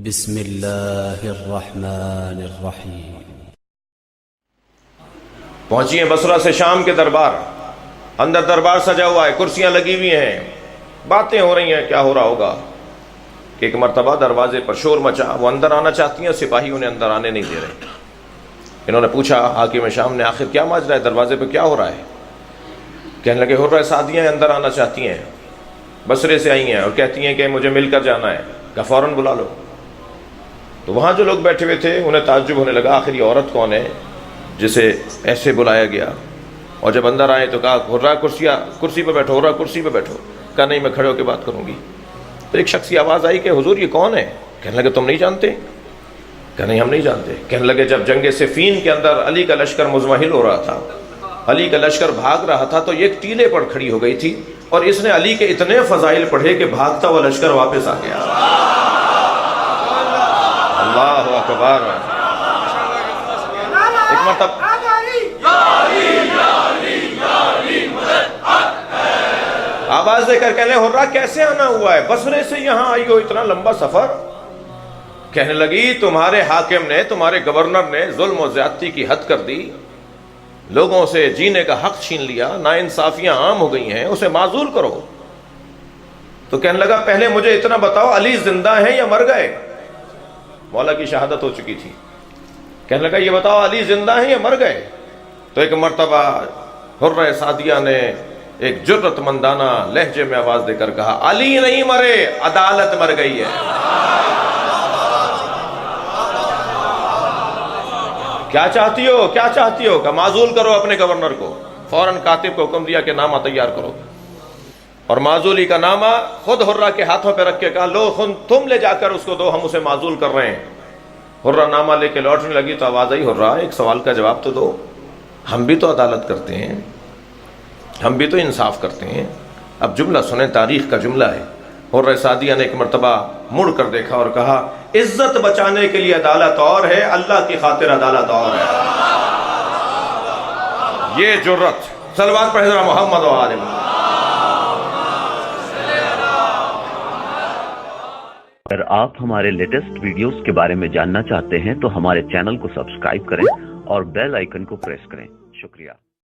بسم اللہ الرحمن الرحیم۔ پہنچی ہیں بصرہ سے شام کے دربار، اندر دربار سجا ہوا ہے، کرسیاں لگی ہوئی ہیں، باتیں ہو رہی ہیں، کیا ہو رہا ہوگا کہ ایک مرتبہ دروازے پر شور مچا، وہ اندر آنا چاہتی ہیں، سپاہی انہیں اندر آنے نہیں دے رہے۔ انہوں نے پوچھا حاکم شام نے، آخر کیا ماجرا ہے، دروازے پہ کیا ہو رہا ہے؟ کہنے لگے حرہ سعدیہ اندر آنا چاہتی ہیں، بصرے سے آئی ہیں اور کہتی ہیں کہ مجھے مل کر جانا ہے۔ کہا فوراً بلا لو۔ تو وہاں جو لوگ بیٹھے ہوئے تھے انہیں تعجب ہونے لگا، آخر یہ عورت کون ہے جسے ایسے بلایا گیا؟ اور جب اندر آئے تو کہا حرہ کرسی پہ بیٹھو، حرہ کرسی پہ بیٹھو۔ کہا نہیں، میں کھڑے ہو کے بات کروں گی۔ تو ایک شخص کی آواز آئی کہ حضور یہ کون ہے؟ کہنے لگے تم نہیں جانتے؟ کہا نہیں ہم نہیں جانتے۔ کہنے لگے جب جنگ صفین کے اندر علی کا لشکر مزمحل ہو رہا تھا، علی کا لشکر بھاگ رہا تھا، تو یہ ایک ٹیلے پر کھڑی ہو گئی تھی اور اس نے علی کے اتنے فضائل پڑھے کہ بھاگتا ہوا لشکر واپس آ گیا۔ اللہ اکبر۔ ایک مرتبہ آواز دے کر کہنے حرہ کیسے آنا ہوا ہے؟ بصرے سے یہاں آئی ہو، اتنا لمبا سفر؟ کہنے لگی تمہارے حاکم نے، تمہارے گورنر نے ظلم و زیادتی کی حد کر دی، لوگوں سے جینے کا حق چھین لیا، ناانصافیاں عام ہو گئی ہیں، اسے معزول کرو۔ تو کہنے لگا پہلے مجھے اتنا بتاؤ علی زندہ ہیں یا مر گئے؟ مولا کی شہادت ہو چکی تھی۔ کہنے لگا یہ بتاؤ علی زندہ ہیں یا مر گئے؟ تو ایک مرتبہ حرہ سعدیہ نے ایک جرأت مندانہ لہجے میں آواز دے کر کہا علی نہیں مرے، عدالت مر گئی ہے۔ کیا چاہتی ہو، کیا چاہتی ہو؟ کہ معزول کرو اپنے گورنر کو۔ فوراً کاتب کو حکم دیا کہ نامہ تیار کرو، اور معزولی کا نامہ خود حرہ کے ہاتھوں پہ رکھ کے کہا لو تم لے جا کر اس کو دو، ہم اسے معزول کر رہے ہیں۔ حرہ نامہ لے کے لوٹنے لگی تو آواز آئی حرہ ایک سوال کا جواب تو دو، ہم بھی تو عدالت کرتے ہیں، ہم بھی تو انصاف کرتے ہیں۔ اب جملہ سنیں، تاریخ کا جملہ ہے۔ حرہ سعدیہ نے ایک مرتبہ مڑ کر دیکھا اور کہا عزت بچانے کے لیے عدالت اور ہے، اللہ کی خاطر عدالت اور ہے۔ یہ جرأت، صلوات پڑھیں ذرا محمد و آل محمد۔ اگر آپ ہمارے لیٹسٹ ویڈیوز کے بارے میں جاننا چاہتے ہیں تو ہمارے چینل کو سبسکرائب کریں اور بیل آئیکن کو پریس کریں۔ شکریہ۔